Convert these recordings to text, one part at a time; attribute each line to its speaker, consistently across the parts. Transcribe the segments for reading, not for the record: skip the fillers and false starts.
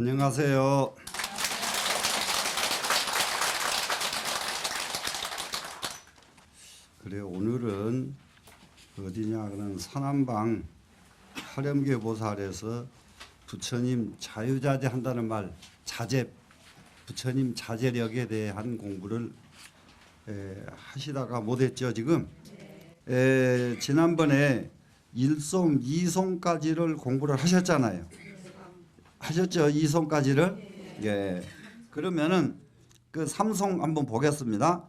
Speaker 1: 안녕하세요. 그래 오늘은 어디냐 그런 산안방 하렴계 보살에서 부처님 자유자재 한다는 말 자재 부처님 자재력에 대한 공부를 하시다가 못했죠 지금. 지난번에 1송 2송까지를 공부를 하셨잖아요. 하셨죠? 2송까지를? 예. 그러면은 그 3송 한번 보겠습니다.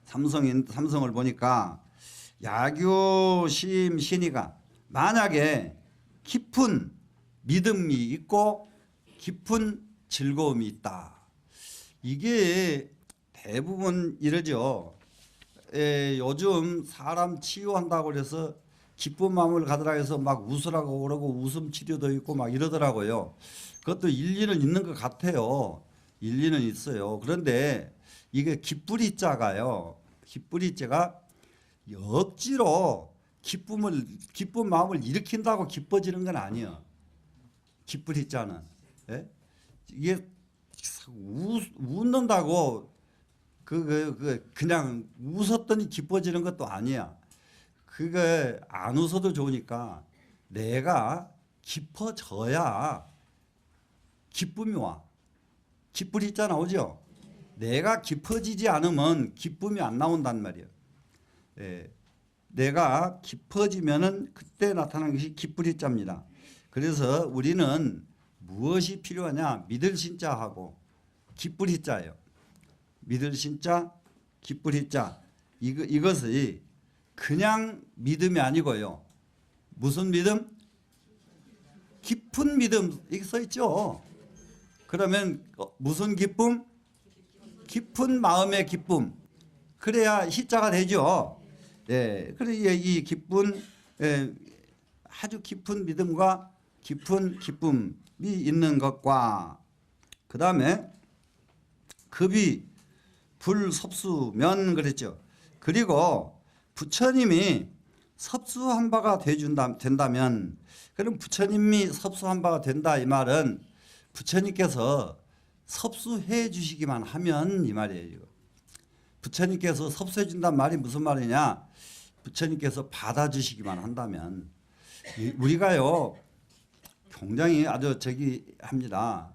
Speaker 1: 삼성을 보니까 야교심 신이가 만약에 깊은 믿음이 있고 깊은 즐거움이 있다. 이게 대부분 이러죠. 요즘 사람 치유한다고 그래서 기쁜 마음을 가져라 해서 막 웃으라고 그러고 웃음 치료도 있고 막 이러더라고요. 그것도 일리는 있는 것 같아요. 일리는 있어요. 그런데 이게 기쁘리자가요. 기쁘리자가 억지로 기쁜 마음을 일으킨다고 기뻐지는 건 아니에요. 기쁘리자는. 예? 이게 웃는다고 그냥 웃었더니 기뻐지는 것도 아니야. 그게 안 웃어도 좋으니까 내가 깊어져야 기쁨이 와. 기쁘리자 나오죠. 내가 깊어지지 않으면 기쁨이 안 나온단 말이에요. 내가 깊어지면은 그때 나타나는 것이 기쁘리자입니다. 그래서 우리는 무엇이 필요하냐? 믿을 신자하고 기쁘리자예요. 믿을 신자, 기쁘리자. 이것이 그냥 믿음이 아니고요. 무슨 믿음? 깊은 믿음. 이게 써 있죠. 그러면 무슨 기쁨? 깊은 마음의 기쁨. 그래야 희자가 되죠. 예. 그래 이 기쁜 아주 깊은 믿음과 깊은 기쁨이 있는 것과 그 다음에 급이 불섭수면 그랬죠. 그리고 부처님이 섭수한 바가 된다면 그럼 부처님이 섭수한 바가 된다 이 말은 부처님께서 섭수해 주시기만 하면 이 말이에요. 부처님께서 섭수해 준다는 말이 무슨 말이냐? 부처님께서 받아주시기만 한다면 우리가요 굉장히 아주 합니다.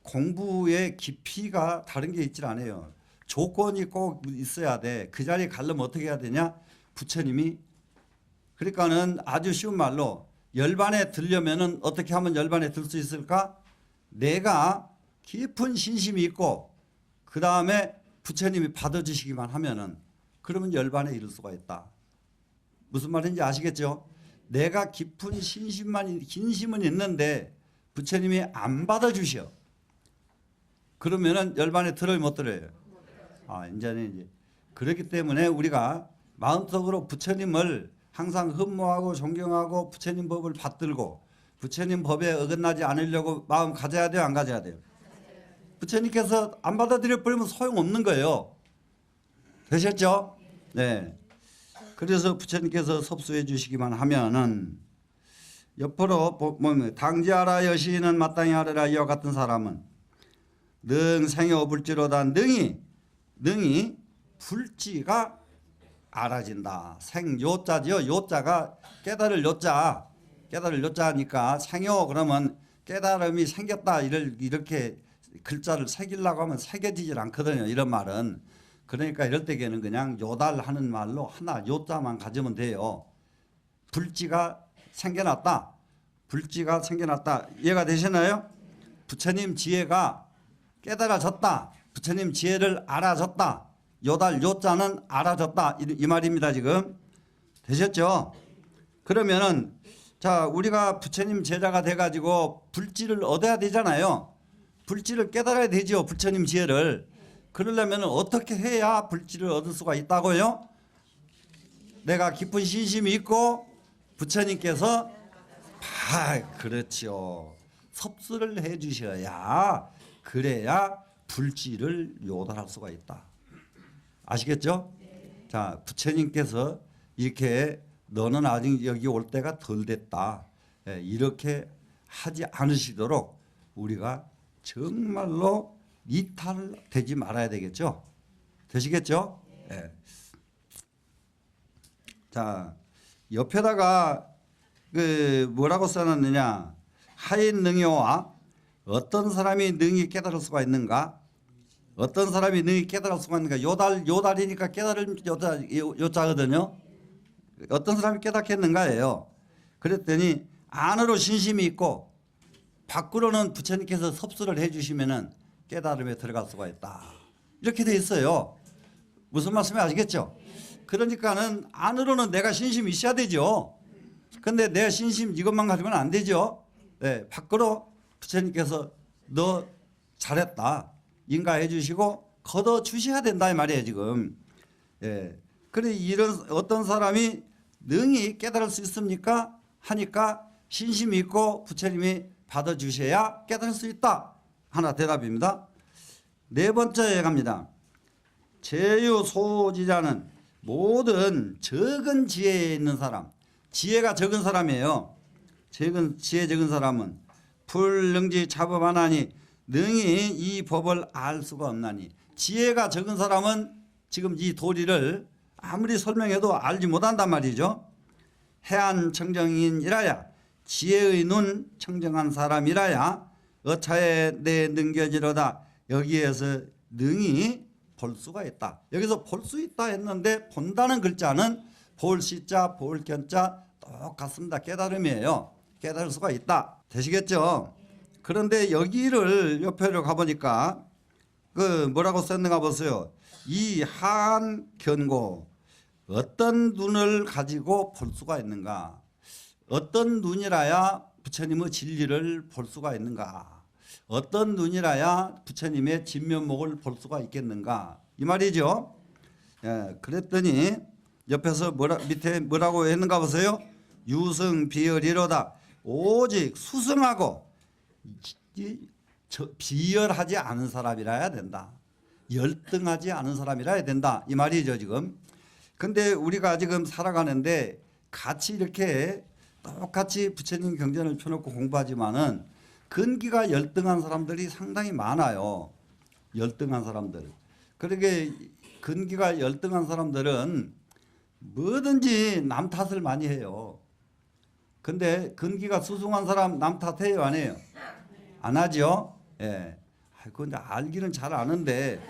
Speaker 1: 공부의 깊이가 다른 게 있질 않아요. 조건이 꼭 있어야 돼. 그 자리에 가려면 어떻게 해야 되냐? 부처님이 그러니까는 아주 쉬운 말로 열반에 들려면은 어떻게 하면 열반에 들 수 있을까? 내가 깊은 신심이 있고 그 다음에 부처님이 받아주시기만 하면은 그러면 열반에 이를 수가 있다. 무슨 말인지 아시겠죠? 내가 깊은 신심은 있는데 부처님이 안 받아주셔. 그러면은 열반에 들어요, 못 들어요? 이제 그렇기 때문에 우리가 마음속으로 부처님을 항상 흠모하고 존경하고 부처님 법을 받들고 부처님 법에 어긋나지 않으려고 마음 가져야 돼요, 안 가져야 돼요? 부처님께서 안 받아들여 버리면 소용없는 거예요. 되셨죠? 네. 그래서 부처님께서 섭수해 주시기만 하면은 옆으로 보면 당지하라 여시는 마땅히 하리라 이와 같은 사람은 능 생여 불지로다 능이 불지가 알아진다. 생요자지요. 요자가 깨달을 요자니까 생요 그러면 깨달음이 생겼다 이렇게 글자를 새기려고 하면 새겨지질 않거든요. 이런 말은. 그러니까 이럴 때에는 그냥 요달하는 말로 하나 요자만 가지면 돼요. 불지가 생겨났다. 불지가 생겨났다. 이해가 되시나요? 부처님 지혜가 깨달아졌다. 부처님 지혜를 알아졌다. 요달 요자는 알아졌다. 이 말입니다. 지금 되셨죠? 그러면은 자 우리가 부처님 제자가 돼가지고 불지를 얻어야 되잖아요. 불지를 깨달아야 되죠. 부처님 지혜를. 그러려면 어떻게 해야 불지를 얻을 수가 있다고요? 내가 깊은 신심이 있고 부처님께서 그렇죠. 섭수를 해 주셔야 그래야 불지를 요달할 수가 있다. 아시겠죠? 자, 부처님께서 이렇게 너는 아직 여기 올 때가 덜 됐다. 예, 이렇게 하지 않으시도록 우리가 정말로 이탈되지 말아야 되겠죠. 되시겠죠? 예. 자, 옆에다가 그 뭐라고 써놨느냐? 하인 능요와 어떤 사람이 능히 깨달을 수가 있는가? 어떤 사람이 능히 깨달을 수가 있는가? 요달이니까 깨달을 요자거든요. 어떤 사람이 깨닫겠는가예요. 그랬더니 안으로 신심이 있고 밖으로는 부처님께서 섭수를 해주시면은 깨달음에 들어갈 수가 있다. 이렇게 돼 있어요. 무슨 말씀인지 아시겠죠? 그러니까는 안으로는 내가 신심이 있어야 되죠. 근데 내 신심 이것만 가지고는 안 되죠. 네, 밖으로 부처님께서 너 잘했다 인가해 주시고 걷어 주셔야 된다 이 말이에요 지금. 예. 그래 이런 어떤 사람이 능히 깨달을 수 있습니까? 하니까 신심이 있고 부처님이 받아 주셔야 깨달을 수 있다. 하나 대답입니다. 네 번째에 갑니다. 제유소지자는 모든 적은 지혜에 있는 사람, 지혜가 적은 사람이에요. 지혜 적은 사람은 불능지 자법하나니 능히 이 법을 알 수가 없나니. 지혜가 적은 사람은 지금 이 도리를 아무리 설명해도 알지 못한단 말이죠. 해안 청정인이라야 지혜의 눈 청정한 사람이라야 어차에 내 능겨지로다. 여기에서 능히 볼 수가 있다. 여기서 볼 수 있다 했는데 본다는 글자는 볼 시자 볼 견자 똑같습니다. 깨달음이에요. 깨달을 수가 있다. 되시겠죠? 그런데 여기를 옆에로 가보니까 그 뭐라고 썼는가 보세요. 이 한 견고 어떤 눈을 가지고 볼 수가 있는가? 어떤 눈이라야 부처님의 진리를 볼 수가 있는가? 어떤 눈이라야 부처님의 진면목을 볼 수가 있겠는가? 이 말이죠. 예, 그랬더니 옆에서 밑에 뭐라고 했는가 보세요. 유승 비열이로다. 오직 수승하고 비열하지 않은 사람이라야 된다. 열등하지 않은 사람이라야 된다. 이 말이죠 지금. 근데 우리가 지금 살아가는데 같이 이렇게 똑같이 부처님 경전을 펴놓고 공부하지만은 근기가 열등한 사람들이 상당히 많아요. 열등한 사람들. 그러게 근기가 열등한 사람들은 뭐든지 남 탓을 많이 해요. 근데 근기가 수승한 사람 남 탓해요 안 해요? 안 하죠. 예. 근데 알기는 잘 아는데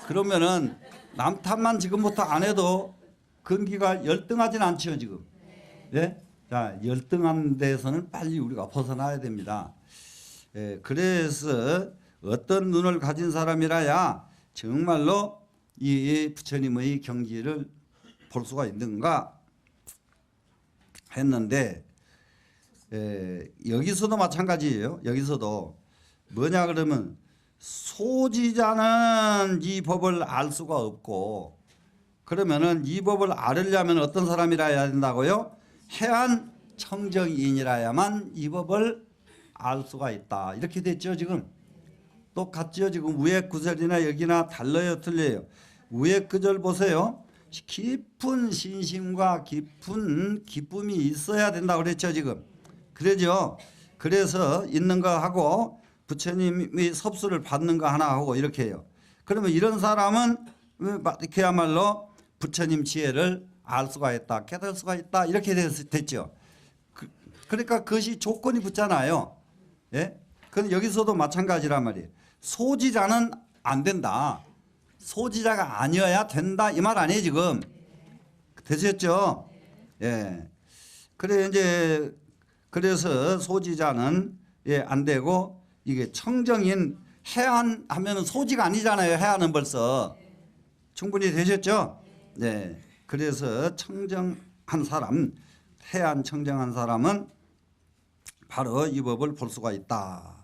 Speaker 1: 그러면은 남 탓만 지금부터 안 해도 근기가 열등하진 않죠 지금. 예? 자, 열등한 데서는 빨리 우리가 벗어나야 됩니다. 예, 그래서 어떤 눈을 가진 사람이라야 정말로 이 부처님의 경지를 볼 수가 있는가 했는데 여기서도 마찬가지예요. 여기서도 뭐냐 그러면 소지자는 이 법을 알 수가 없고 그러면은 이 법을 알으려면 어떤 사람이라야 된다고요? 해안 청정인이라야만 이 법을 알 수가 있다. 이렇게 됐죠 지금. 똑같죠 지금. 위에 구절이나 여기나 달라요 틀려요? 위에 구절 보세요. 깊은 신심과 깊은 기쁨이 있어야 된다고 그랬죠 지금. 그러죠. 그래서 있는 거 하고 부처님이 섭수를 받는 거 하나 하고 이렇게 해요. 그러면 이런 사람은 그야말로 부처님 지혜를 알 수가 있다. 깨달을 수가 있다. 이렇게 됐죠. 그러니까 그것이 조건이 붙잖아요. 예? 그건 여기서도 마찬가지란 말이에요. 소지자는 안 된다. 소지자가 아니어야 된다. 이 말 아니에요 지금. 되셨죠? 예. 그래 이제 그래서 소지자는 안 되고 이게 청정인 해안하면은 소지가 아니잖아요. 해안은 벌써 충분히 되셨죠? 네. 그래서 청정한 사람, 해안 청정한 사람은 바로 이 법을 볼 수가 있다.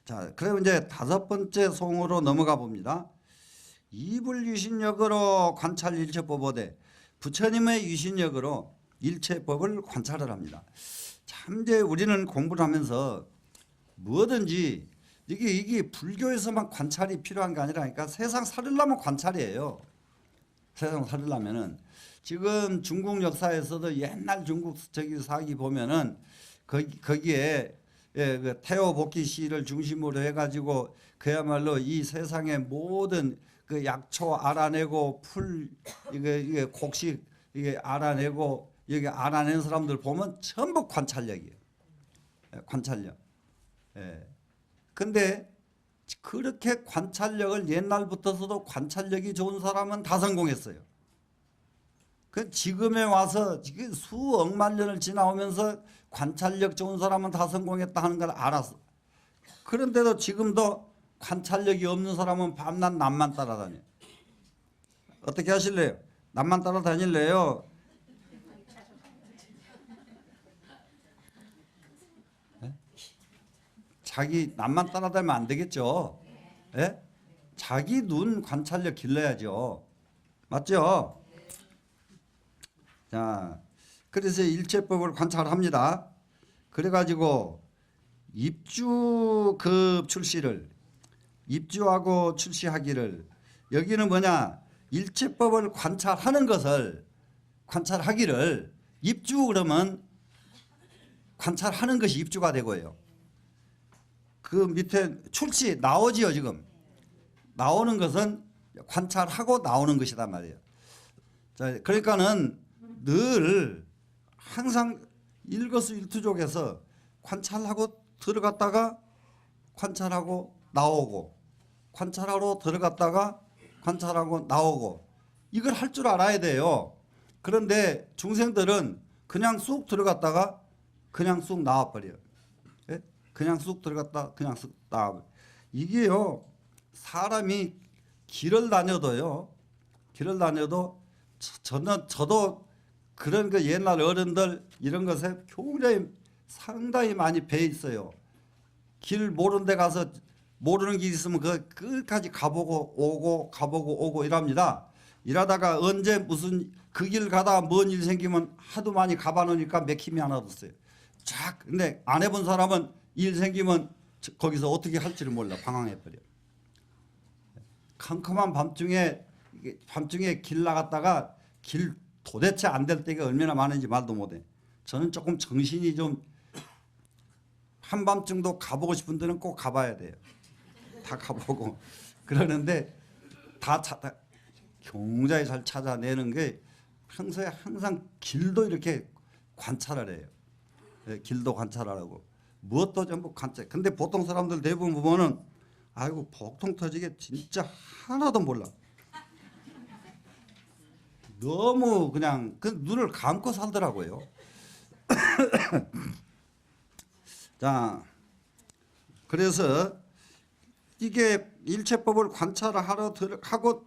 Speaker 1: 자, 그럼 이제 다섯 번째 송으로 넘어가 봅니다. 이불유신력으로 관찰 일체법어대 부처님의 유신력으로 일체법을 관찰을 합니다. 참 이제 우리는 공부를 하면서 뭐든지 이게 불교에서만 관찰이 필요한 게 아니라니까 세상 살으려면 관찰이에요. 세상 살으려면은 지금 중국 역사에서도 옛날 중국 저기 사기 보면은 거기에 예, 그 태호 복희 시를 중심으로 해가지고 그야말로 이 세상의 모든 그 약초 알아내고 풀 이게 곡식 이게 알아내고 여기 알아낸 사람들 보면 전부 관찰력이에요. 예, 관찰력. 예. 근데 그렇게 관찰력을 옛날부터서도 관찰력이 좋은 사람은 다 성공했어요. 그 지금에 와서 수억만 년을 지나오면서 관찰력 좋은 사람은 다 성공했다 하는 걸 알았어. 그런데도 지금도 관찰력이 없는 사람은 밤낮 남만 따라다녀. 어떻게 하실래요? 남만 따라다닐래요? 네? 자기 남만 따라다니면 안 되겠죠. 네? 자기 눈 관찰력 길러야죠. 맞죠? 자, 그래서 일체법을 관찰합니다. 그래가지고 입주급 출시를 입주하고 출시하기를 여기는 뭐냐 일체법을 관찰하는 것을 관찰하기를 입주 그러면 관찰하는 것이 입주가 되고요. 그 밑에 출시 나오지요 지금 나오는 것은 관찰하고 나오는 것이단 말이에요. 자, 그러니까는 늘 항상 일거수일투족해서 관찰하고 들어갔다가 관찰하고 나오고 관찰하러 들어갔다가 관찰하고 나오고 이걸 할 줄 알아야 돼요. 그런데 중생들은 그냥 쑥 들어갔다가 그냥 쑥 나와버려요. 예? 그냥 쑥 들어갔다 그냥 쑥 나와버려요. 이게요 사람이 길을 다녀도 저도 그런 그 옛날 어른들 이런 것에 굉장히 상당히 많이 배 있어요. 길 모르는 데 가서 모르는 길 있으면 그 끝까지 가보고 오고 이랍니다. 이러다가 언제 무슨 그 길 가다가 뭔 일 생기면 하도 많이 가봐 놓으니까 맥힘이 하나 없어요. 쫙 근데 안 해본 사람은 일 생기면 거기서 어떻게 할지를 몰라 방황해버려. 캄캄한 밤중에 길 나갔다가 길 도대체 안 될 때가 얼마나 많은지 말도 못해. 저는 조금 정신이 좀 한밤중도 가보고 싶은 데는 꼭 가봐야 돼요. 다 가보고 그러는데 다 굉장히 잘 찾아내는 게 평소에 항상 길도 이렇게 관찰을 해요. 네, 길도 관찰하라고 무엇도 전부 관찰. 근데 보통 사람들 대부분 보면은 아이고 복통 터지게 진짜 하나도 몰라. 너무 그냥 그 눈을 감고 살더라고요. 자, 그래서 이게 일체법을 관찰하러 하고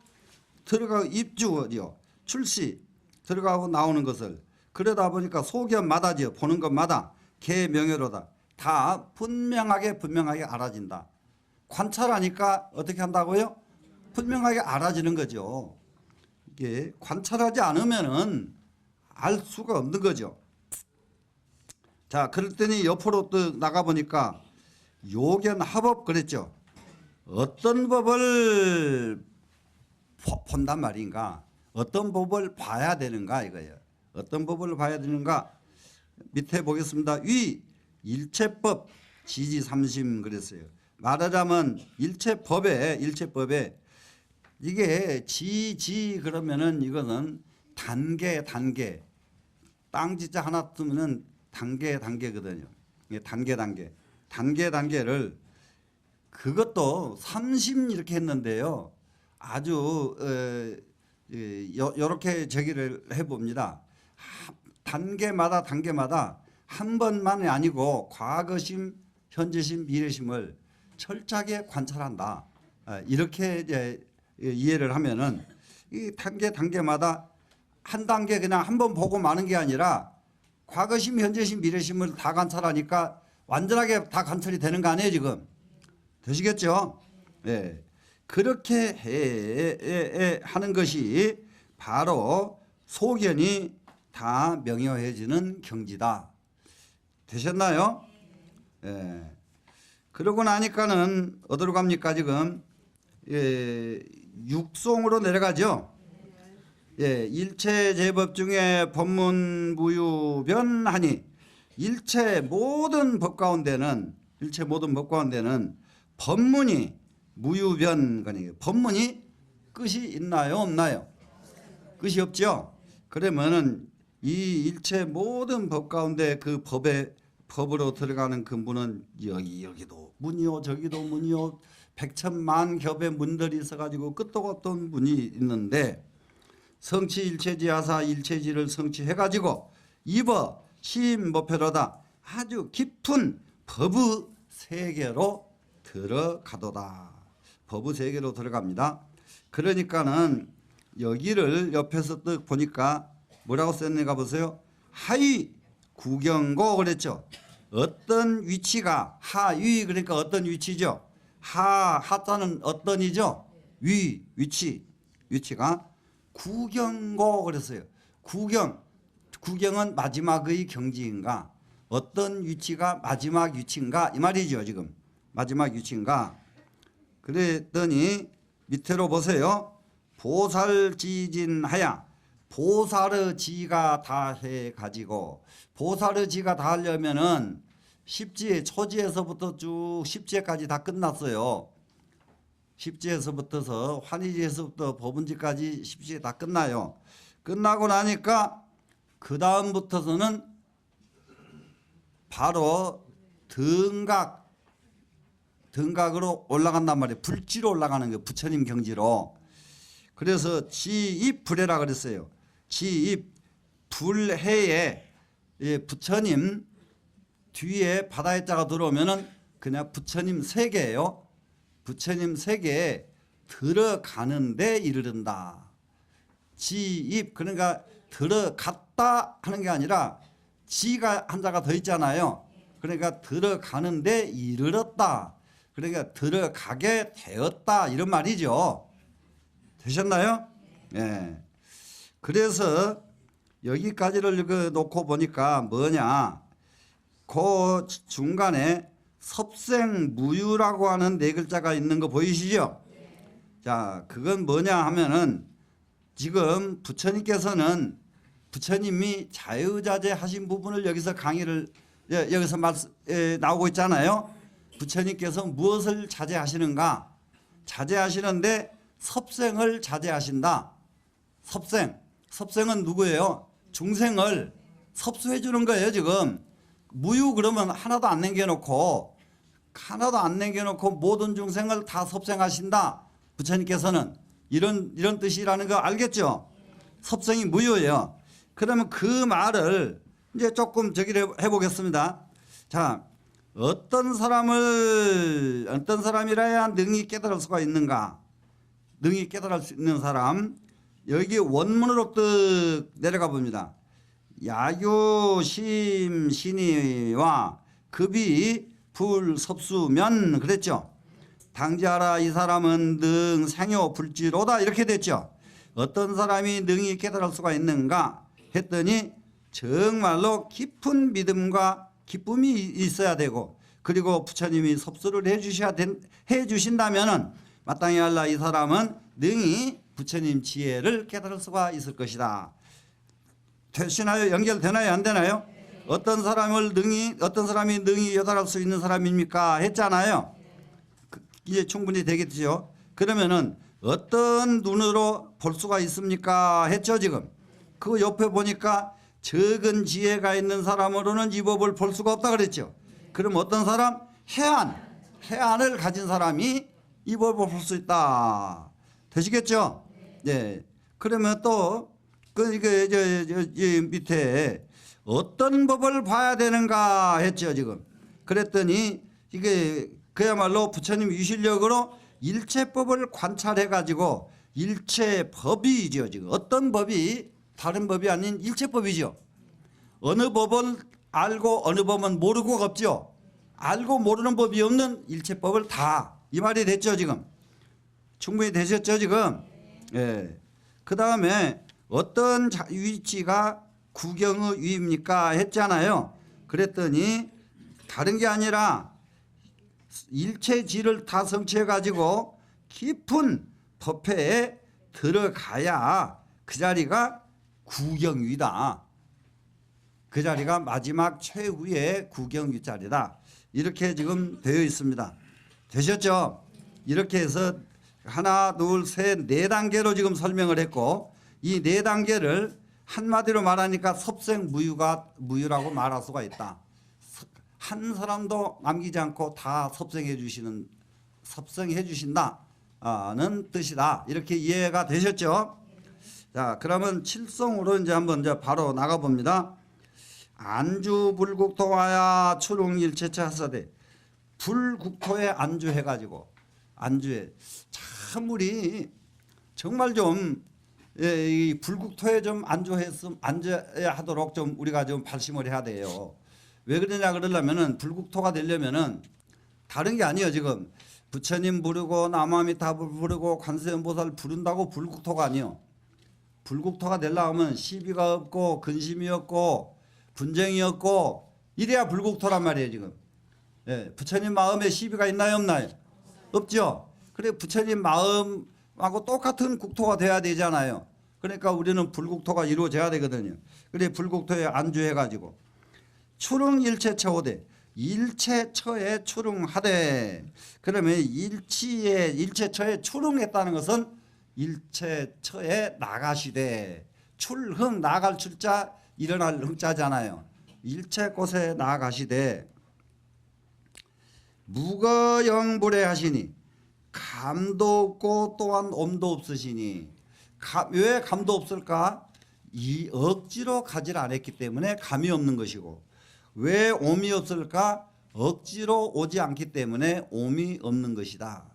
Speaker 1: 들어가고 입주죠. 출시 들어가고 나오는 것을 그러다 보니까 소견마다지요. 보는 것마다 개명예로다. 다 분명하게 알아진다. 관찰하니까 어떻게 한다고요? 분명하게 알아지는 거죠. 이게 관찰하지 않으면은 알 수가 없는 거죠. 자, 그랬더니 옆으로 또 나가 보니까 요견합업 그랬죠. 어떤 법을 본단 말인가? 어떤 법을 봐야 되는가 이거예요. 어떤 법을 봐야 되는가? 밑에 보겠습니다. 위 일체법 지지삼심 그랬어요. 말하자면 일체법에 이게 지지 그러면은 이거는 단계 땅지자 하나 뜨면은 단계거든요. 이게 단계를 그것도 삼심 이렇게 했는데요. 아주 이렇게 저기를 해봅니다. 단계마다 한 번만이 아니고 과거심, 현재심, 미래심을 철저하게 관찰한다. 이렇게 이제 이해를 하면은 이 단계마다 한 단계 그냥 한 번 보고 마는 게 아니라 과거심, 현재심, 미래심을 다 관찰하니까 완전하게 다 관찰이 되는 거 아니에요 지금? 되시겠죠? 네. 그렇게 하는 것이 바로 소견이 다 명효해지는 경지다. 되셨나요? 네. 그러고 나니까는 어디로 갑니까 지금? 육송으로 내려가죠. 예, 일체 제법 중에 법문무유변하니 일체 모든 법 가운데는 법문이 무유변, 법문이 끝이 있나요, 없나요? 끝이 없죠. 그러면은 이 일체 모든 법 가운데 그 법으로 들어가는 그 문은 여기도 문이요, 저기도 문이요, 백천만 겹의 문들이 있어가지고 끝도 없던 문이 있는데, 성취 일체지하사 일체지를 성취해가지고 입어 심법회로다 아주 깊은 법의 세계로 들어가도다. 법의 세계로 들어갑니다. 그러니까는 여기를 옆에서 딱 보니까 뭐라고 썼는가 보세요. 하위 구경고 그랬죠. 어떤 위치가 하위, 그러니까 어떤 위치죠. 하자는 어떤이죠. 위치가 구경고 그랬어요. 구경은 마지막의 경지인가, 어떤 위치가 마지막 위치인가 이 말이죠. 지금 마지막 위치인가. 그랬더니 밑으로 보세요. 보살지진하야, 보살의 지가 다 해가지고, 보살의 지가 다 하려면은 십지에, 초지에서부터 쭉 십지에까지 다 끝났어요. 십지에서부터서 환희지에서부터 법은지까지 십지에 다 끝나요. 끝나고 나니까 그 다음부터서는 바로 등각으로 올라간단 말이에요. 불지로 올라가는 거예요. 부처님 경지로. 그래서 지입불해라 그랬어요. 지입불해에 부처님 뒤에 바다의 자가 들어오면은 그냥 부처님 세계예요. 부처님 세계에 들어가는데 이르른다. 지입, 그러니까 들어갔다 하는 게 아니라 지가 한자가 더 있잖아요. 그러니까 들어가는데 이르렀다. 그러니까 들어가게 되었다 이런 말이죠. 되셨나요? 예. 그래서 여기까지를 놓고 보니까 뭐냐, 그 중간에 섭생무유라고 하는 네 글자가 있는 거 보이시죠? 자, 그건 뭐냐 하면은 지금 부처님께서는 부처님이 자유자재 하신 부분을 여기서 강의를 여기서 나오고 있잖아요. 부처님께서 무엇을 자제하시는가? 자제하시는데 섭생을 자제하신다. 섭생은 누구예요? 중생을 섭수해 주는 거예요. 지금 무유 그러면 하나도 안 남겨놓고 모든 중생을 다 섭생하신다. 부처님께서는 이런 뜻이라는 거 알겠죠? 섭생이 무유예요. 그러면 그 말을 이제 조금 저기를 해보겠습니다. 자, 어떤 사람이라야 능히 깨달을 수가 있는가? 능히 깨달을 수 있는 사람, 여기 원문으로 뜩 내려가 봅니다. 야유심 신이와 급이 불섭수면 그랬죠. 당지하라 이 사람은 능 생효 불지로다 이렇게 됐죠. 어떤 사람이 능히 깨달을 수가 있는가 했더니 정말로 깊은 믿음과 기쁨이 있어야 되고, 그리고 부처님이 섭수를 해주신다면은 마땅히 알라 이 사람은 능히 부처님 지혜를 깨달을 수가 있을 것이다. 되시나요? 연결되나요? 안 되나요? 어떤 사람이 능히 깨달을 수 있는 사람입니까? 했잖아요. 이제 충분히 되겠죠. 그러면은 어떤 눈으로 볼 수가 있습니까? 했죠. 지금 그 옆에 보니까 적은 지혜가 있는 사람으로는 이 법을 볼 수가 없다 그랬죠. 그럼 어떤 사람? 해안을 가진 사람이 이 법을 볼 수 있다. 되시겠죠? 네. 그러면 또 밑에 어떤 법을 봐야 되는가 했죠. 지금 그랬더니 이게 그야말로 부처님 유실력으로 일체법을 관찰해 가지고 일체법이죠. 지금 어떤 법이 다른 법이 아닌 일체법이죠. 어느 법을 알고 어느 법은 모르고가 없죠. 알고 모르는 법이 없는 일체법을 다, 이 말이 됐죠. 지금 충분히 되셨죠. 지금. 예. 그 다음에 어떤 위치가 구경의 위입니까 했잖아요. 그랬더니 다른 게 아니라 일체지를 다 성취해 가지고 깊은 법회에 들어가야 그 자리가 구경위다. 그 자리가 마지막 최후의 구경위 자리다. 이렇게 지금 되어 있습니다. 되셨죠? 이렇게 해서 하나, 둘, 셋, 네 단계로 지금 설명을 했고, 이 네 단계를 한마디로 말하니까 섭생무유라고 말할 수가 있다. 한 사람도 남기지 않고 다 섭생해 주신다는 뜻이다. 이렇게 이해가 되셨죠? 자, 그러면 칠성으로 이제 한번 이제 바로 나가 봅니다. 안주불국토와야 추릉일체체 하사대. 불국토에 안주해가지고 안주해. 참 우리 정말 좀 이 불국토에 좀 안주해야 하도록 좀 우리가 좀 발심을 해야 돼요. 왜 그러냐 그러려면은 불국토가 되려면은 다른 게 아니에요. 지금 부처님 부르고 남아미타불 부르고 관세음보살 부른다고 불국토가 아니에요. 불국토가 되려면 시비가 없고 근심이 없고 분쟁이 없고 이래야 불국토란 말이에요. 지금 예, 부처님 마음에 시비가 있나요 없나요? 없죠. 그래 부처님 마음하고 똑같은 국토가 돼야 되잖아요. 그러니까 우리는 불국토가 이루어져야 되거든요. 그래 불국토에 안주해가지고 추릉일체처오대 일체처에 추릉하되. 그러면 일체처에 추릉했다는 것은 일체처에 나가시되. 출흥 나갈 출자 일어날 흥자잖아요. 일체곳에 나가시되 무거영불에 하시니 감도 없고 또한 엄도 없으시니. 왜 감도 없을까? 이 억지로 가지를 않았기 때문에 감이 없는 것이고, 왜 옴이 없을까? 억지로 오지 않기 때문에 옴이 없는 것이다.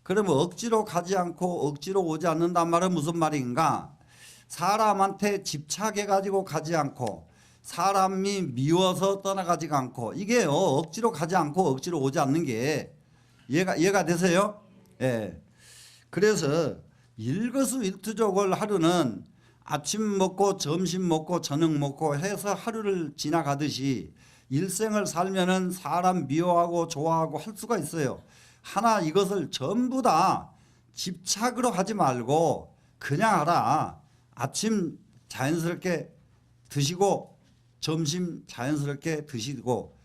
Speaker 1: 그러면 억지로 가지 않고 억지로 오지 않는단 말은 무슨 말인가? 사람한테 집착해 가지고 가지 않고 사람이 미워서 떠나가지 않고, 이게요 억지로 가지 않고 억지로 오지 않는 게 이해가 되세요? 예. 그래서 일거수일투족을 하루는 아침 먹고 점심 먹고 저녁 먹고 해서 하루를 지나가듯이 일생을 살면은 사람 미워하고 좋아하고 할 수가 있어요. 하나 이것을 전부 다 집착으로 하지 말고 그냥 하라. 아침 자연스럽게 드시고 점심 자연스럽게 드시고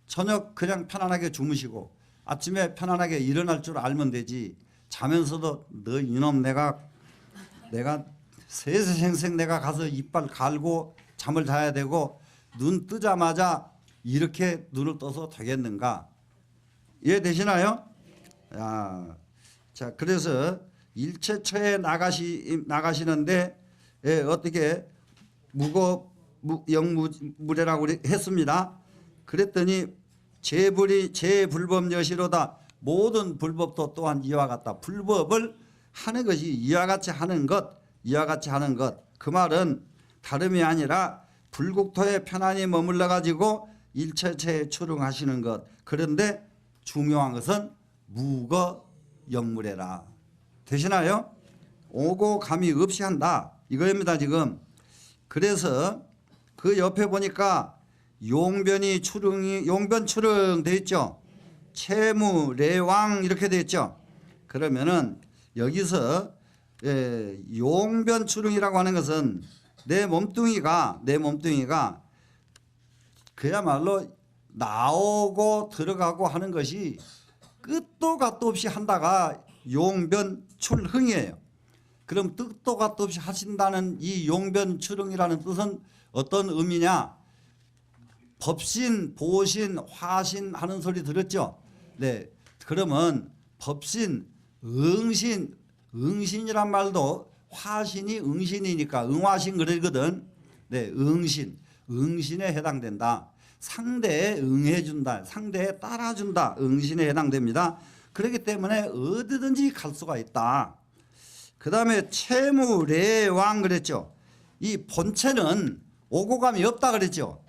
Speaker 1: 저녁 그냥 편안하게 주무시고 아침에 편안하게 일어날 줄 알면 되지. 자면서도 너 이놈 내가 세세생생 내가 가서 이빨 갈고 잠을 자야 되고 눈 뜨자마자 이렇게 눈을 떠서 되겠는가? 이해되시나요? 자, 그래서 일체처에 나가시는데 어떻게 영무례라고 했습니다. 그랬더니 제불법여시로다. 모든 불법도 또한 이와 같다. 불법을 하는 것이 이와 같이 하는 것. 그 말은 다름이 아니라 불국토에 편안히 머물러 가지고 일체체에 추릉하시는 것. 그런데 중요한 것은 무거영무례라. 되시나요? 오고 감이 없이 한다. 이거입니다 지금. 그래서 그 옆에 보니까 용변 추릉 돼 있죠. 채무 레왕 이렇게 돼 있죠. 그러면은 여기서 용변 추릉이라고 하는 것은 내 몸뚱이가 그야말로 나오고 들어가고 하는 것이 끝도 갓도 없이 한다가 용변출흥이에요. 그럼 뜻도 갓도 없이 하신다는 이 용변출흥이라는 뜻은 어떤 의미냐? 법신, 보신, 화신 하는 소리 들었죠? 네. 그러면 법신, 응신이란 말도 화신이 응신이니까 응화신 그러거든. 네, 응신에 해당된다. 상대에 응해준다. 상대에 따라준다. 응신에 해당됩니다. 그렇기 때문에 어디든지 갈 수가 있다. 그 다음에 채무례왕 그랬죠. 이 본체는 오고감이 없다 그랬죠.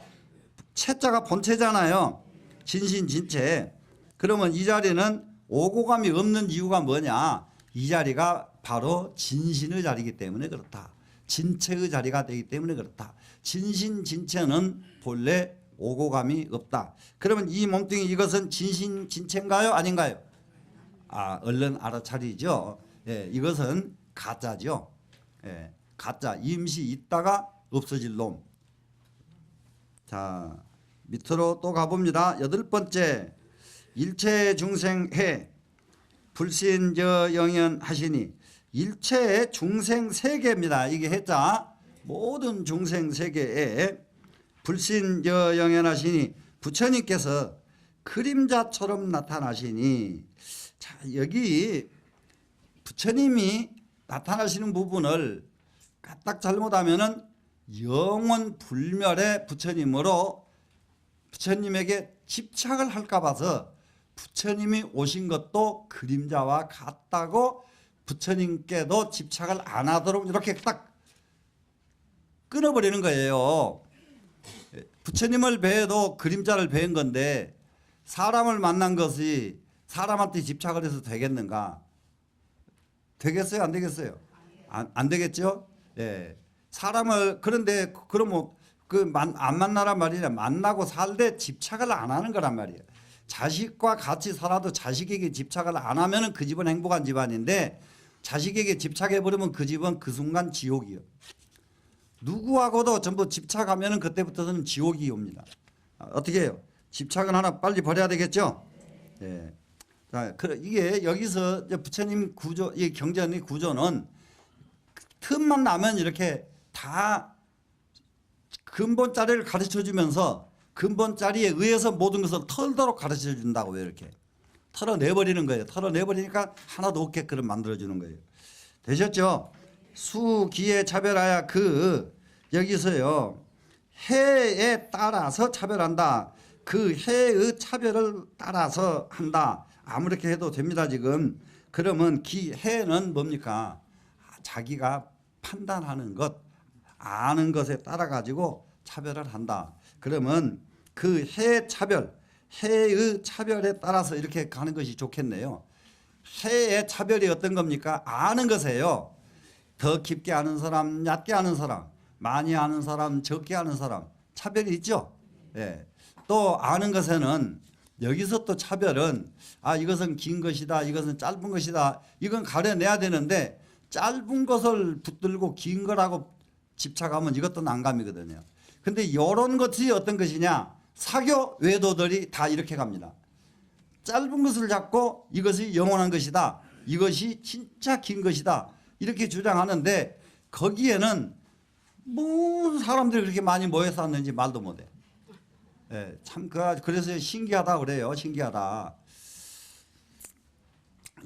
Speaker 1: 채자가 본체잖아요. 진신진체. 그러면 이 자리는 오고감이 없는 이유가 뭐냐. 이 자리가 바로 진신의 자리이기 때문에 그렇다. 진체의 자리가 되기 때문에 그렇다. 진신진체는 본래 오고감이 없다. 그러면 이 몸뚱이 이것은 진신진체인가요? 아닌가요? 얼른 알아차리죠. 예, 이것은 가짜죠. 예, 가짜 임시 있다가 없어질 놈. 자, 밑으로 또 가봅니다. 8번째, 일체 중생해 불신저 영연하시니. 일체 중생 세계입니다. 이게 해자 모든 중생 세계에 불신저 영연하시니 부처님께서 그림자처럼 나타나시니. 자, 여기 부처님이 나타나시는 부분을 까딱 잘못하면은 영원 불멸의 부처님으로 부처님에게 집착을 할까 봐서 부처님이 오신 것도 그림자와 같다고 부처님께도 집착을 안 하도록 이렇게 딱 끊어버리는 거예요. 부처님을 배워도 그림자를 배운 건데 사람을 만난 것이 사람한테 집착을 해서 되겠는가? 되겠어요? 안 되겠어요? 안 되겠죠? 예. 사람을 그런데 그러면 안 만나란 말이냐? 만나고 살되 집착을 안 하는 거란 말이에요. 자식과 같이 살아도 자식에게 집착을 안 하면은 그 집은 행복한 집안인데 자식에게 집착해 버리면 그 집은 그 순간 지옥이요. 누구하고도 전부 집착하면은 그때부터는 지옥이 옵니다. 어떻게 해요? 집착은 하나 빨리 버려야 되겠죠? 예. 자, 이게 여기서 부처님 구조, 이 경전의 구조는 틈만 나면 이렇게 다 근본 자리를 가르쳐 주면서 근본 자리에 의해서 모든 것을 털도록 가르쳐 준다고 이렇게 털어내버리는 거예요. 털어내버리니까 하나도 없게끔 만들어주는 거예요. 되셨죠? 수기에 차별하여 여기서요. 해에 따라서 차별한다. 그 해의 차별을 따라서 한다. 아무렇게 해도 됩니다 지금. 그러면 해는 뭡니까? 자기가 판단하는 것, 아는 것에 따라 가지고 차별을 한다. 그러면 그 해의 차별에 따라서 이렇게 가는 것이 좋겠네요. 해의 차별이 어떤 겁니까? 아는 것이에요. 더 깊게 아는 사람, 얕게 아는 사람, 많이 아는 사람, 적게 아는 사람, 차별이 있죠. 예. 또 아는 것에는 여기서 또 차별은 이것은 긴 것이다, 이것은 짧은 것이다, 이건 가려내야 되는데 짧은 것을 붙들고 긴 거라고 집착하면 이것도 난감이거든요. 근데 이런 것이 어떤 것이냐? 사교 외도들이 다 이렇게 갑니다. 짧은 것을 잡고 이것이 영원한 것이다, 이것이 진짜 긴 것이다, 이렇게 주장하는데 거기에는 뭐 사람들이 그렇게 많이 모여서 왔는지 말도 못해. 예, 참 그래서 신기하다 그래요. 신기하다.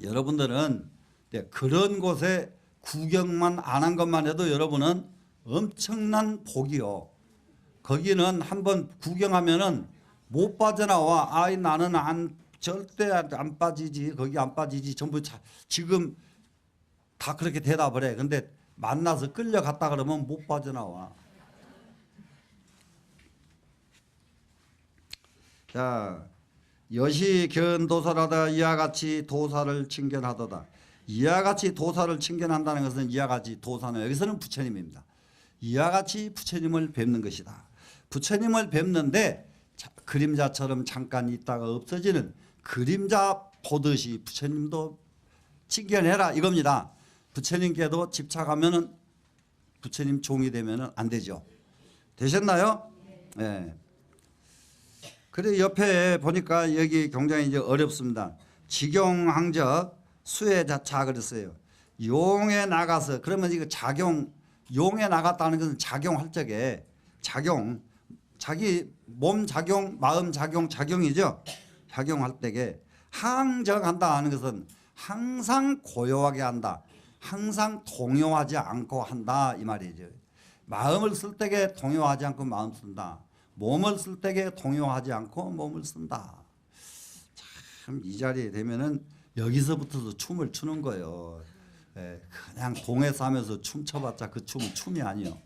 Speaker 1: 여러분들은 그런 곳에 구경만 안 한 것만 해도 여러분은 엄청난 복이요. 거기는 한번 구경하면은 못 빠져나와. 나는 절대 안 빠지지. 거기 안 빠지지. 전부 지금 다 그렇게 대답을 해. 근데 만나서 끌려갔다 그러면 못 빠져나와. 자, 여시견도사라다 이와 같이 도사를 칭견하도다. 이와 같이 도사를 칭견한다는 것은 이와 같이 도사는 여기서는 부처님입니다. 이와 같이 부처님을 뵙는 것이다. 부처님을 뵙는데 그림자처럼 잠깐 있다가 없어지는 그림자 보듯이 부처님도 칭견해라 이겁니다. 부처님께도 집착하면은 부처님 종이 되면은 안 되죠. 되셨나요? 네. 그래 옆에 보니까 여기 굉장히 이제 어렵습니다. 직용항적 수혜자차 그랬어요. 용에 나가서 그러면 이거 용에 나갔다는 것은 작용할 적에 자기 몸 작용, 마음 작용이죠. 작용할 때에 항적한다 하는 것은 항상 고요하게 한다. 항상 동요하지 않고 한다 이 말이죠. 마음을 쓸 때에 동요하지 않고 마음 쓴다. 몸을 쓸 때에 동요하지 않고 몸을 쓴다. 참 이 자리에 되면은 여기서부터도 춤을 추는 거예요. 그냥 동에 싸면서 춤춰봤자 그 춤은 춤이 아니요.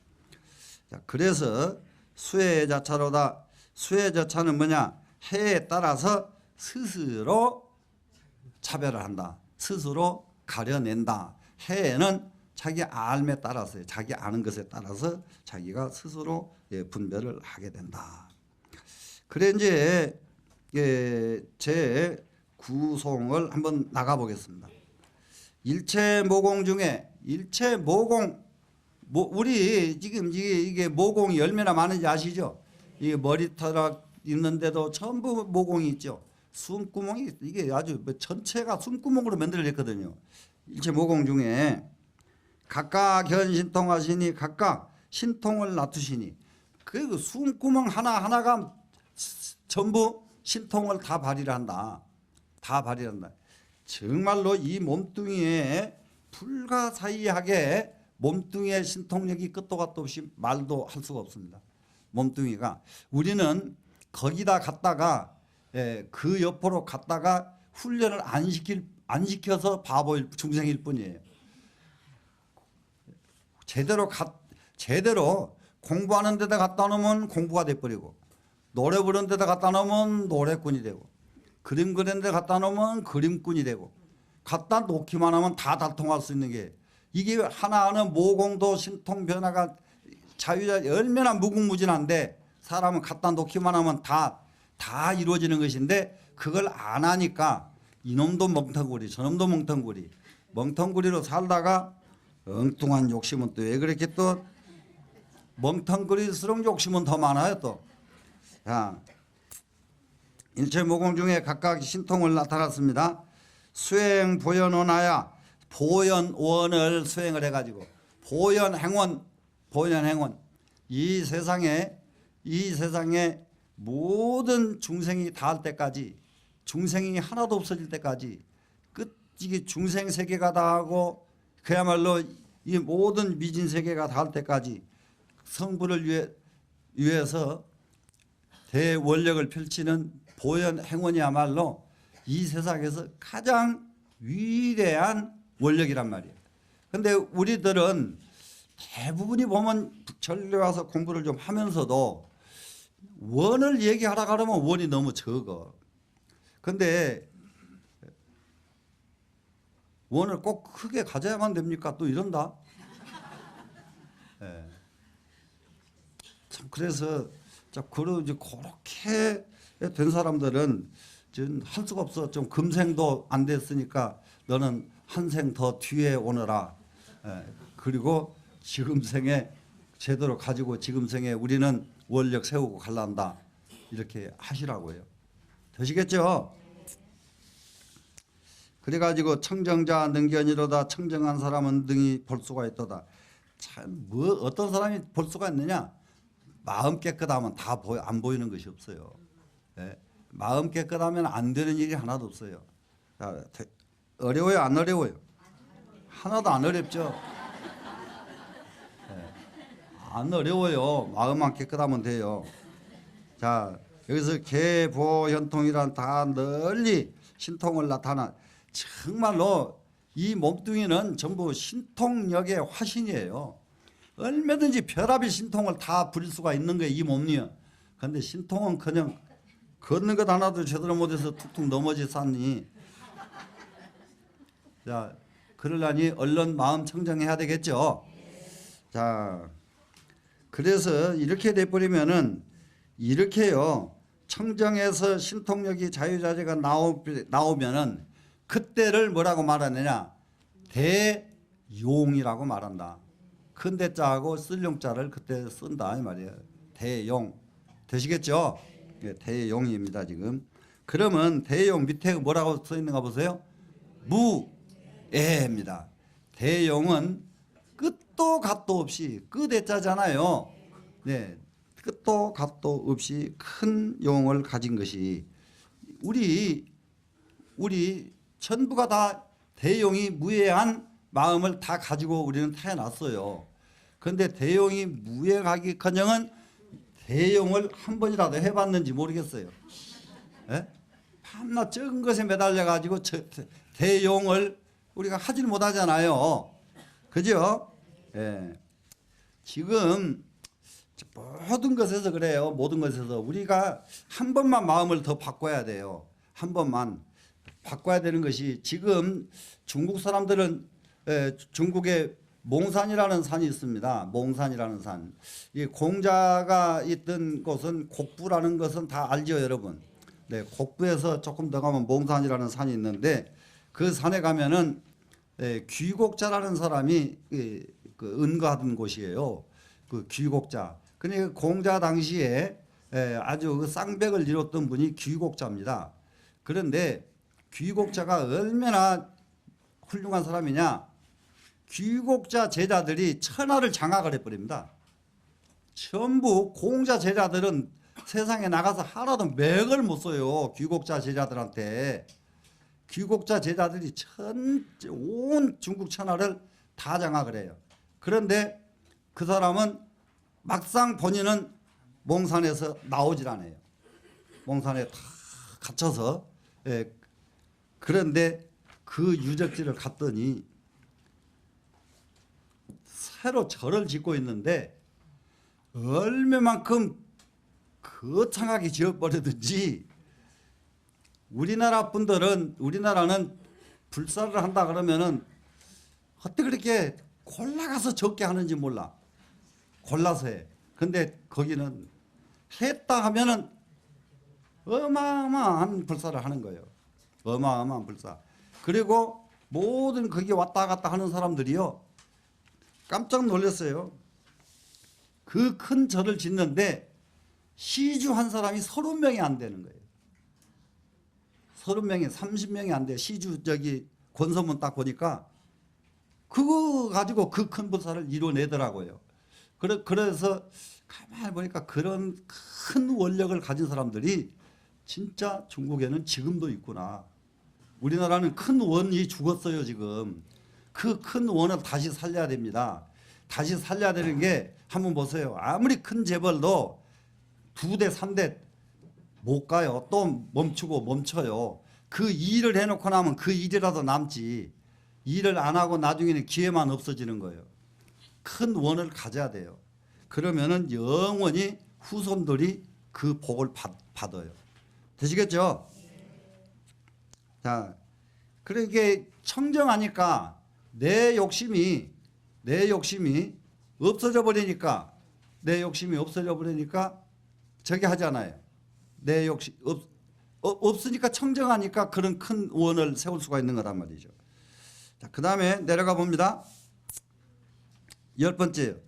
Speaker 1: 자, 그래서 수혜자차로다. 수혜자차는 뭐냐? 해에 따라서 스스로 차별을 한다. 스스로 가려낸다. 해에는 자기 알에 따라서 자기 아는 것에 따라서 자기가 스스로 분별을 하게 된다. 그래 이제 제 구송을 한번 나가 보겠습니다. 일체 모공 중에 일체 모공 우리 지금 이게 모공이 얼마나 많은지 아시죠? 이게 머리털 있는데도 전부 모공이 있죠. 숨구멍이 이게 아주 전체가 숨구멍으로 만들어졌거든요. 일체 모공 중에 각각 현신통하시니 각각 신통을 놔두시니 그 숨구멍 하나하나가 전부 신통을 다 발휘를 한다. 다 발휘를 한다. 정말로 이 몸뚱이에 불가사의하게 몸뚱이의 신통력이 끝도 갓도 없이 말도 할 수가 없습니다. 몸뚱이가 우리는 거기다 갔다가 그 옆으로 갔다가 훈련을 안 시켜서 바보일 중생일 뿐이에요. 제대로 공부하는 데다 갖다 놓으면 공부가 돼버리고 노래 부르는 데다 갖다 놓으면 노래꾼이 되고 그림 그리는 데 갖다 놓으면 그림꾼이 되고 갖다 놓기만 하면 다 달통할 수 있는 게 이게 하나하나 모공도 신통 변화가 자유자 얼마나 무궁무진한데 사람은 갖다 놓기만 하면 다 이루어지는 것인데 그걸 안 하니까 이놈도 멍텅구리 저놈도 멍텅구리로 살다가 엉뚱한 욕심은 또 왜 그렇게 또 멍텅구리스러운 욕심은 더 많아요 또. 자, 일체 모공 중에 각각 신통을 나타났습니다. 수행 보현원하야 보현원을 수행을 해가지고 보현행원 이 세상에 모든 중생이 닿을 때까지 중생이 하나도 없어질 때까지 이게 중생 세계가 다하고 그야말로 이 모든 미진 세계가 닿을 때까지 성부를 위해서 대원력을 펼치는 보현 행원이야말로 이 세상에서 가장 위대한 원력이란 말이에요. 그런데 우리들은 대부분이 보면 절에 와서 공부를 좀 하면서도 원을 얘기하라 그러면 원이 너무 적어. 그런데 원을 꼭 크게 가져야만 됩니까? 또 이런다. 네. 참 그래서 그렇게 된 사람들은 할 수가 없어. 좀 금생도 안 됐으니까 너는 한 생 더 뒤에 오너라. 그리고 지금 생에 제대로 가지고 지금 생에 우리는 원력 세우고 갈란다. 이렇게 하시라고요. 되시겠죠? 그래가지고 청정자 능견이로다 청정한 사람은 능히 볼 수가 있도다. 참 어떤 사람이 볼 수가 있느냐? 마음 깨끗하면 다 안 보이는 것이 없어요. 마음 깨끗하면 안 되는 일이 하나도 없어요. 자, 어려워요? 안 어려워요? 하나도 안 어렵죠? 안 어려워요. 마음만 깨끗하면 돼요. 자, 여기서 개보현통이란 다 널리 신통을 나타나 정말로 이 몸뚱이는 전부 신통력의 화신이에요. 얼마든지 별합의 신통을 다 부릴 수가 있는 거예요. 이 몸이요. 그런데 신통은 그냥 걷는 것 하나도 제대로 못해서 툭툭 넘어지 쌌니. 자, 그러려니 얼른 마음 청정해야 되겠죠. 자, 그래서 이렇게 돼버리면은 이렇게요. 청정해서 신통력이 자유자재가 나오면은 그때를 뭐라고 말하느냐? 대용이라고 말한다. 큰 대자하고 쓸 용자를 그때 쓴다 이 말이에요. 대용. 되시겠죠? 네, 대용입니다 지금. 그러면 대용 밑에 뭐라고 써 있는가 보세요. 무애입니다. 대용은 끝도 갓도 없이 끝대자잖아요. 네, 끝도 갓도 없이 큰 용을 가진 것이 우리 전부가 다 대용이 무해한 마음을 다 가지고 우리는 태어났어요. 그런데 대용이 무해하기커녕은 대용을 한 번이라도 해봤는지 모르겠어요. 예? 밤낮 적은 것에 매달려 가지고 대용을 우리가 하질 못하잖아요. 그죠? 예. 지금 모든 것에서 그래요. 모든 것에서 우리가 한 번만 마음을 더 바꿔야 돼요. 한 번만 바꿔야 되는 것이 지금 중국 사람들은 중국에 몽산이라는 산이 있습니다. 몽산이라는 산. 이 공자가 있던 곳은 곡부라는 것은 다 알죠, 여러분. 네, 곡부에서 조금 더 가면 몽산이라는 산이 있는데 그 산에 가면은 귀곡자라는 사람이 그 은거하던 곳이에요. 그 귀국자. 그러니까 공자 당시에 아주 그 쌍벽을 이뤘던 분이 귀국자입니다. 그런데 귀국자가 얼마나 훌륭한 사람이냐? 귀국자 제자들이 천하를 장악을 해버립니다. 전부 공자 제자들은 세상에 나가서 하나도 맥을 못 써요. 귀국자 제자들한테. 귀국자 제자들이 온 중국 천하를 다 장악을 해요. 그런데 그 사람은 막상 본인은 몽산에서 나오질 않아요. 몽산에 다 갇혀서. 그런데 그 유적지를 갔더니 새로 절을 짓고 있는데 얼마만큼 거창하게 지어버리든지 우리나라는 불사를 한다 그러면은 어떻게 그렇게 골라가서 적게 하는지 몰라. 골라서 해. 근데 거기는 했다 하면은 어마어마한 불사를 하는 거예요. 어마어마한 불사. 그리고 모든 거기 왔다 갔다 하는 사람들이요. 깜짝 놀랐어요. 그 큰 절을 짓는데 시주 한 사람이 30명이 안 되는 거예요. 30명이 30명이 안 돼. 시주 권서문 딱 보니까 그거 가지고 그 큰 불사를 이뤄내더라고요. 그래서 가만히 보니까 그런 큰 원력을 가진 사람들이 진짜 중국에는 지금도 있구나. 우리나라는 큰 원이 죽었어요 지금. 그 큰 원을 다시 살려야 됩니다. 다시 살려야 되는 게 한번 보세요. 아무리 큰 재벌도 2대 3대 못 가요. 또 멈춰요. 그 일을 해놓고 나면 그 일이라도 남지. 일을 안 하고 나중에는 기회만 없어지는 거예요. 큰 원을 가져야 돼요. 그러면은 영원히 후손들이 그 복을 받아요. 되시겠죠? 자, 그러니까 청정하니까 내 욕심이 없어져 버리니까 저기 하잖아요. 내 욕심 없으니까 청정하니까 그런 큰 원을 세울 수가 있는 거란 말이죠. 자, 그 다음에 내려가 봅니다. 10번째요.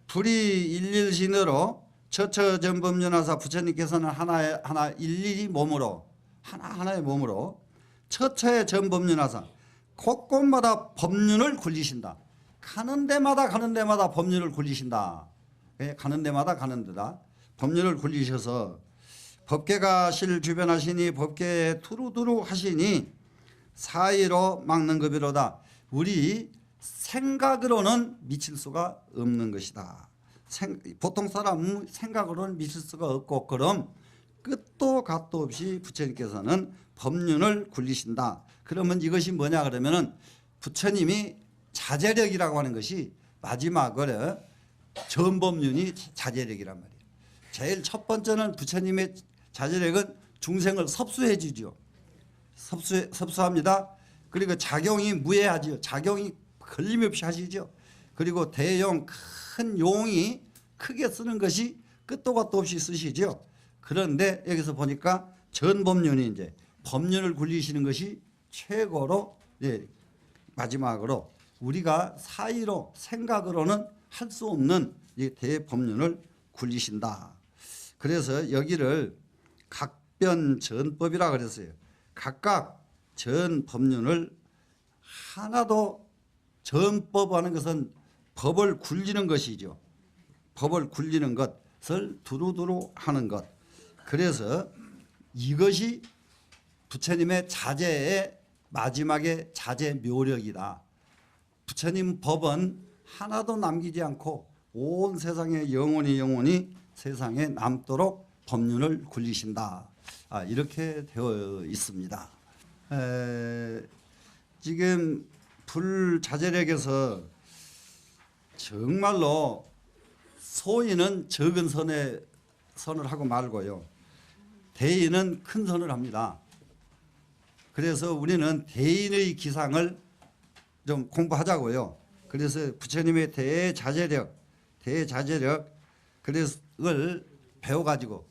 Speaker 1: 불이 일일신으로 처처전법륜하사 부처님께서는 하나 일일이 몸으로 하나의 몸으로 처처의 전법륜하사 곳곳마다 법륜을 굴리신다. 가는 데마다 법륜을 굴리신다. 가는 데마다 가는 데다 법륜을 굴리셔서 법계가 실 주변하시니 법계에 두루두루 하시니 사이로 막는 급이로다. 우리 생각으로는 미칠 수가 없는 것이다. 보통 사람은 생각으로는 미칠 수가 없고 그럼 끝도 갓도 없이 부처님께서는 법륜을 굴리신다. 그러면 이것이 뭐냐 그러면은 부처님이 자제력이라고 하는 것이 마지막으로 전법륜이 자제력이란 말이에요. 제일 첫 번째는 부처님의 자제력은 중생을 섭수해 주죠. 섭수합니다. 그리고 작용이 무해하죠. 작용이 걸림없이 하시죠. 그리고 대용 큰 용이 크게 쓰는 것이 끝도 갓도 없이 쓰시죠. 그런데 여기서 보니까 전법륜이 이제 법륜을 굴리시는 것이 최고로 마지막으로 우리가 사이로 생각으로는 할 수 없는 이 대법륜을 굴리신다. 그래서 여기를 각변전법이라 그랬어요. 각각 전법륜을 하나도 전법하는 것은 법을 굴리는 것이죠. 법을 굴리는 것을 두루두루 하는 것. 그래서 이것이 부처님의 자제의 마지막에 자제 묘력이다. 부처님 법은 하나도 남기지 않고 온 세상에 영원히 세상에 남도록 법륜을 굴리신다. 이렇게 되어 있습니다. 지금 불자제력에서 정말로 소인은 적은 선을 하고 말고요. 대인은 큰 선을 합니다. 그래서 우리는 대인의 기상을 좀 공부하자고요. 그래서 부처님의 대자제력 그것을 배워가지고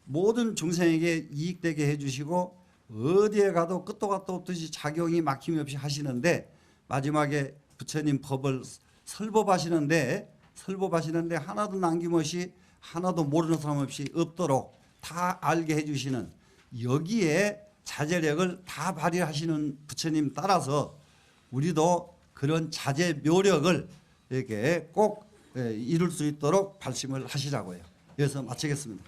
Speaker 1: 모든 중생에게 이익되게 해주시고 어디에 가도 끝도 갓도 없듯이 작용이 막힘없이 하시는데 마지막에 부처님 법을 설법하시는데 하나도 남김없이 하나도 모르는 사람 없이 없도록 다 알게 해주시는 여기에 자제력을 다 발휘하시는 부처님 따라서 우리도 그런 자제 묘력을 이렇게 꼭 이룰 수 있도록 발심을 하시라고요. 여기서 마치겠습니다.